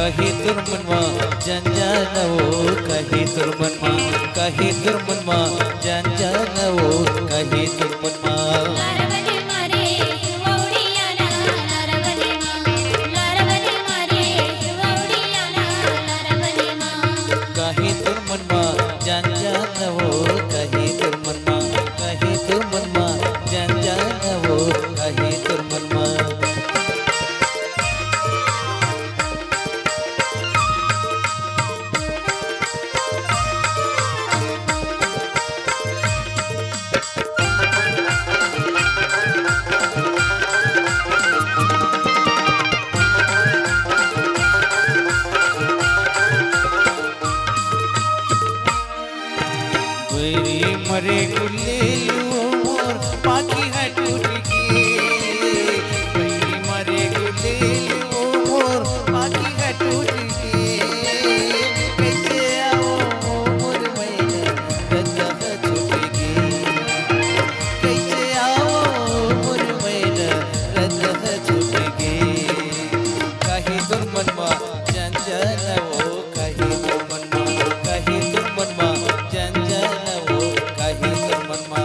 કહી તુર મનમાં જંજાનવો કહી તુર મનમાં કહી તુર મનમાં જંજાનવો કહી તુર મનમાં કહી તુર મનમાં જંજાનવો કહી તુર મનમાં કહી તુર મનમાં જંજાનવો કહી તુર મનમાં मरे गुलेलू मोर पाखी है टूट गई मरे गुलेलू मोर पाखी है टूट गई कैसे आओ मोर मैना रजा छूट गई कैसे आओ मोर मैना रजा छूट गई कहीं तुम मनमा जंजनवो कहीं तुम मनमा कहीं तुम मनमा जंजनवो कहीं तुम मनमा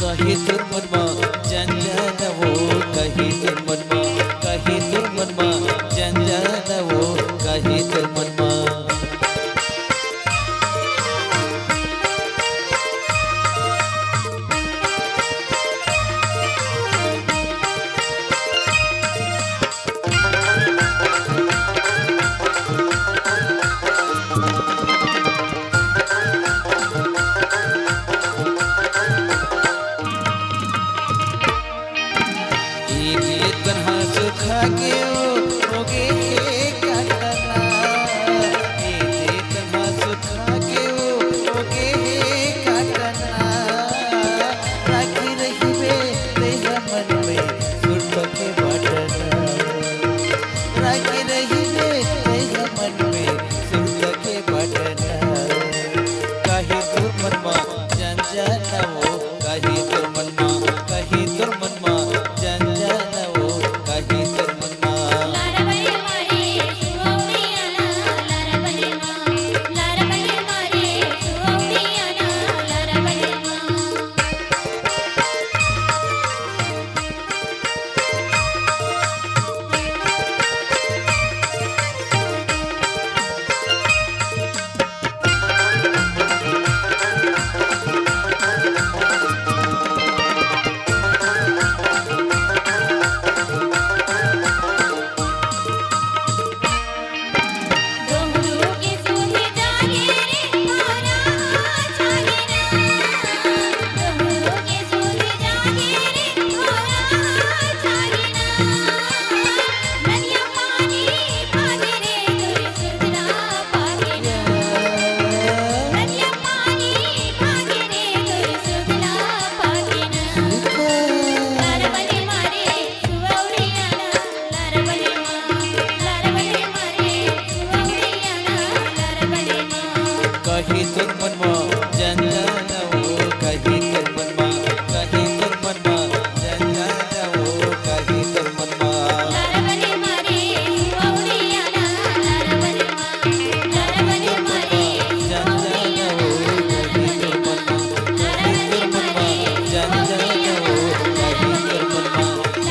कहीं तुर मनमा जंजनवो कहीं तुर मनमा कहीं तुर मनमा जंजनवो कहीं तुर मनमा सुखा के होगे काटना तन्हा सुखा के होगे काटना राखी रही बे तेरा मन में सुरत के बाटना राखी रही बे तेरा मन में सुरत के बाटना कहीं तुर मनमा जंजनवो कहीं तुर मनमा कहीं तुर मनमा जंजनवो कहीं तुर मनमा कहीं तुर मनमा जंजनवो कहीं तुर मनमा कहीं तुर मनमा जंजनवो कहीं तुर मनमा जंजनवो कहीं तुर मनमा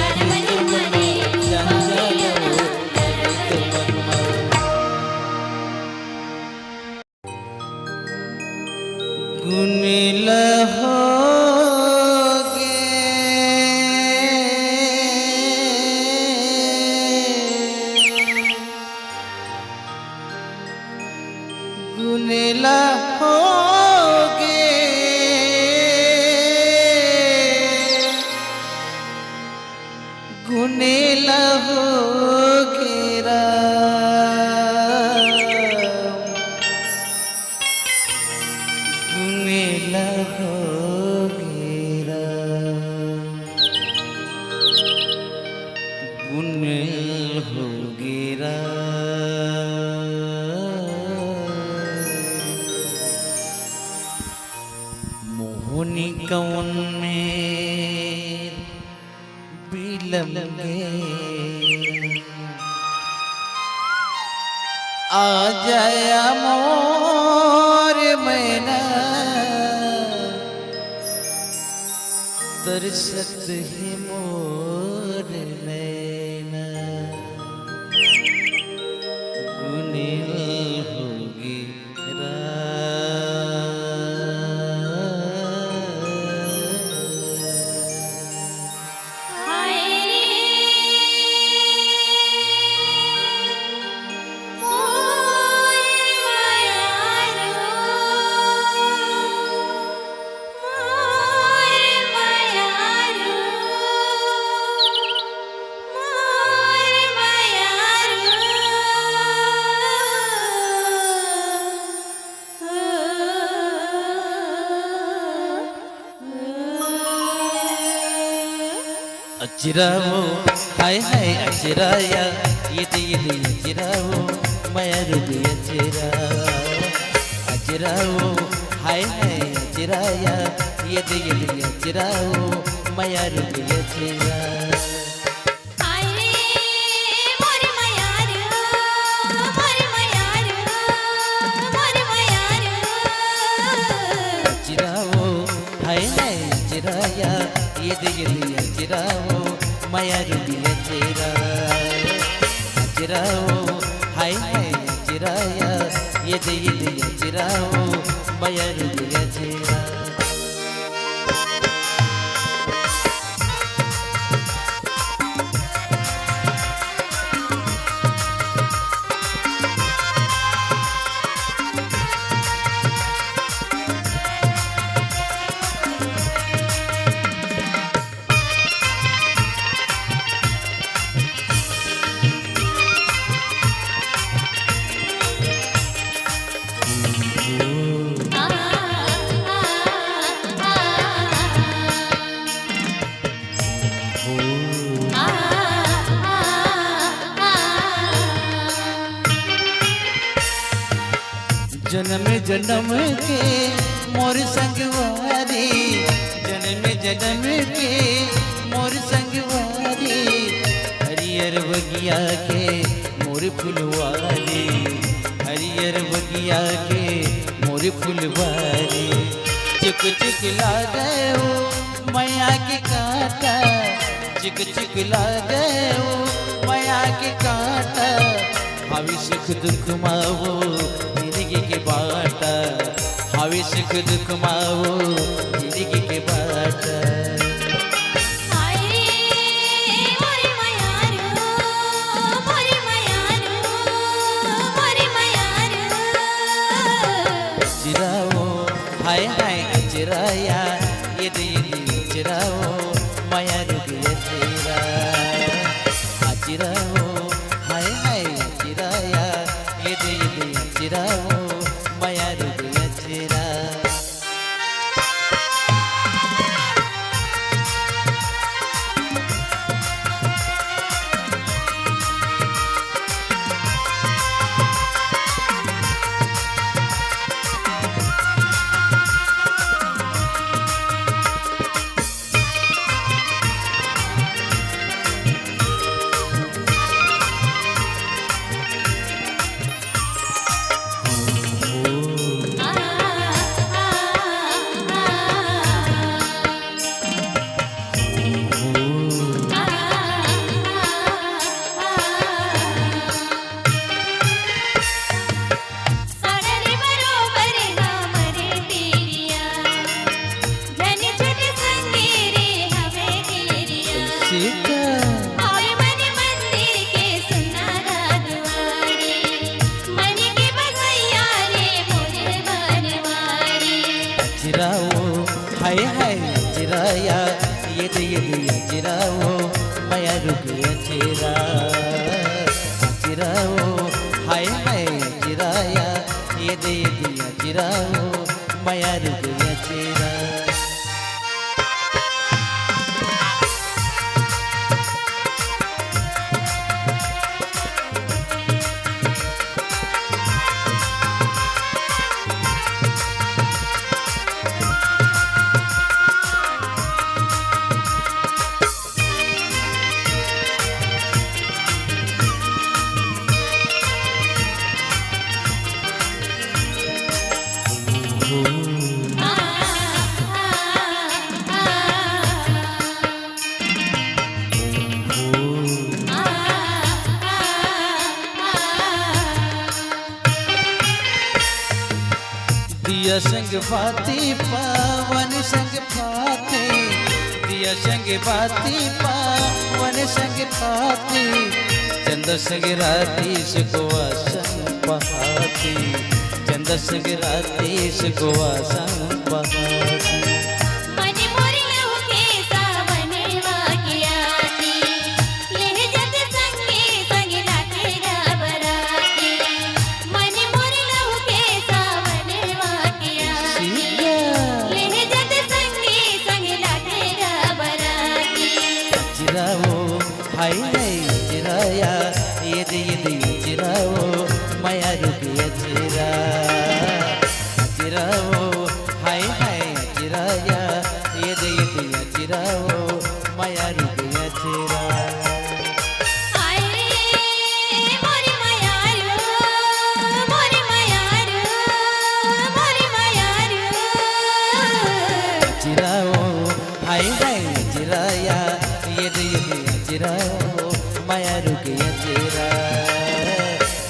गुनील होगे गुनील होगे गुनील होगे गुनील होगे गुनील होगे मोहनी कौन में बिलमगे आ जाया मोर मैना तरसत ही मोर नैना गुनील होगी अचिरावो हाय हाय अचिराया ये अचिरावो माया रुबी अचिरावो हाय हाय अचिराया ये अचिरावो माया रुबी अचिरा अचिरावो हाय हाय अचिराया ये अचिरावो माया रुबी अचिरावो हाय हाय अचिराया ये अचिरावो माया रुबी अचिरा जन्म जन्म के मोर संगवारी जन्म के मोर संगवारी हरियर बगिया के मोर फुलवारी हरियर बगिया के मोर फुलवारी चिक चिक लागे ओ मैया के कांटा चिक चिक लागे ओ मैया के कांटा हावी सुख दुख मावो जिंदगी के बाटा हावी सुख दुख मावो जिंदगी के बाटा चिरावो हाय हाय चिराया ये चिरावो माया रुबी चिरा चिरावो हाय हाय चिराया ये चिरावो माया रुबी चिरा रुक अचेरा अचेराओ हाय हाय अचेराया ये दे दिया अचेराओ माया रुक अचेरा दिया संग बाती पावन संग पाती दिया संग बाती पावन संग पाती चंद संग राती सुगवा संग बहाती चंद संग राती सुगवा संग बहाती हाय हाय अचेराया ये दे अचेराओ माया रुक अचेरा अचेराओ हाय हाय अचेराया ये दे अचेराओ माया रुक अचेरा हाय हाय अचेराया ये दे अचेराओ माया रुक अचेरा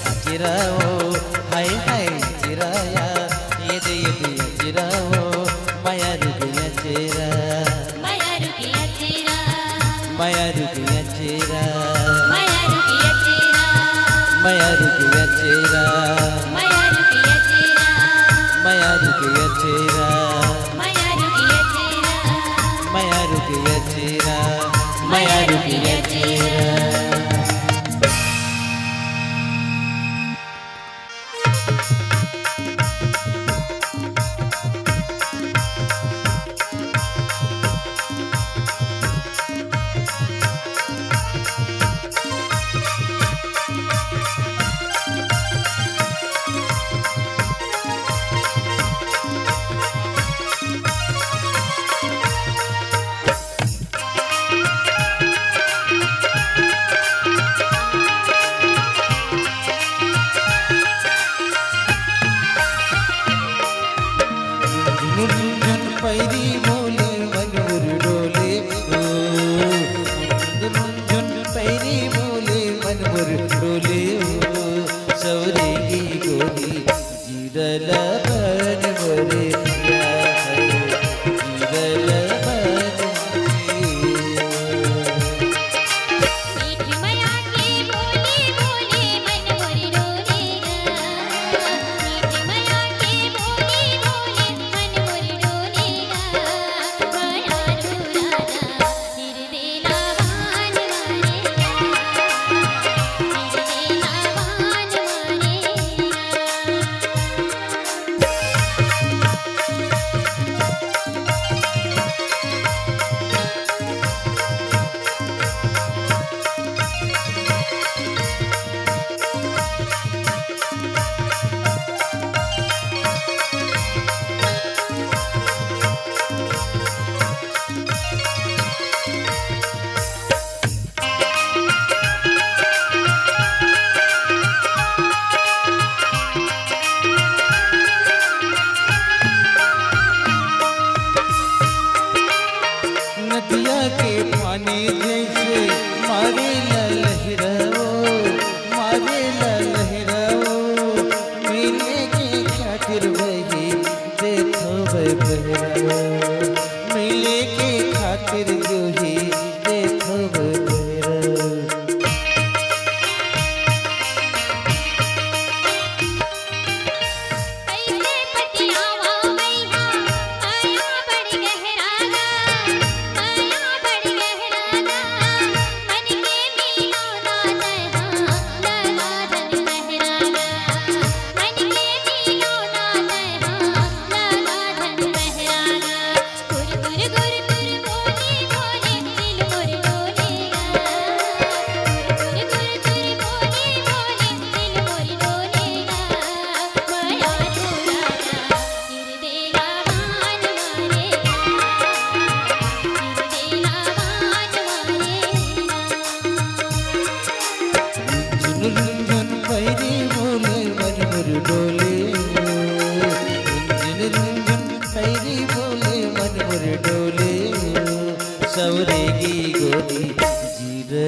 अचेराओ हाय हाय अचेराया ये दे अचेराओ माया रुक अचेरा माया रुक अचेरा माया रुक अचेरा माया रुक अचेरा माया रुक अचेरा माया रुक अचेरा माया रुक अचेरा माया रुक अचेरा पैरी बोले मनोर डोले झुन पैरी बोले मनोर डोले सौरे की गोरी जीरल बन मोरे जीरल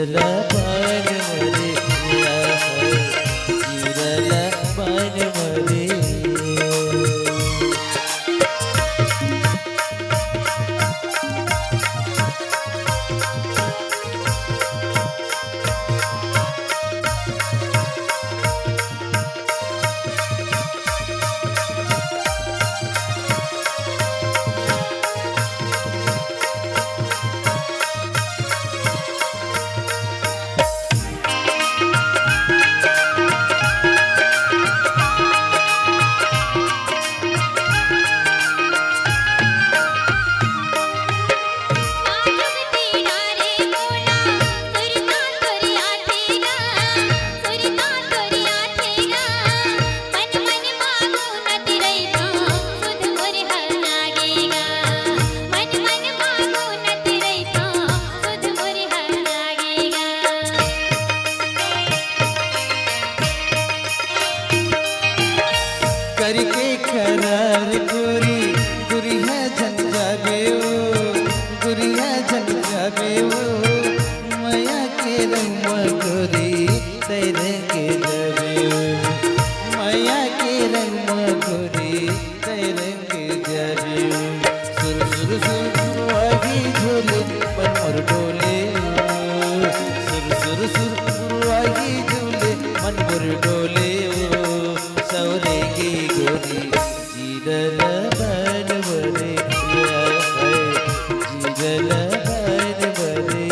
जिरला पान मरे जिरला पान मरे करके करार गोरी गुरिया झंझा बेओ गुरिया झंझा बेओ माया के रंग गोरी तेरे के जबेओ माया के रंग गोरी तेरे के जबेओ सुर सुर सुर आगे झोले पर मोर डोले सुर सुर सुर आगे झोले मन मोर डोले सौरे की गोरी जिरल बन बरे जिरल बन बरे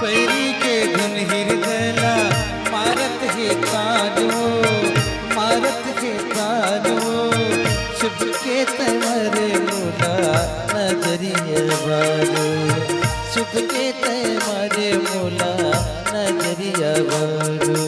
पैरी के धुन हिरदला मारत है कानो मारत है कानो शुभ के तमरे मोला नजरिया बालो शुभ के तमरे मोला नजरिया बालो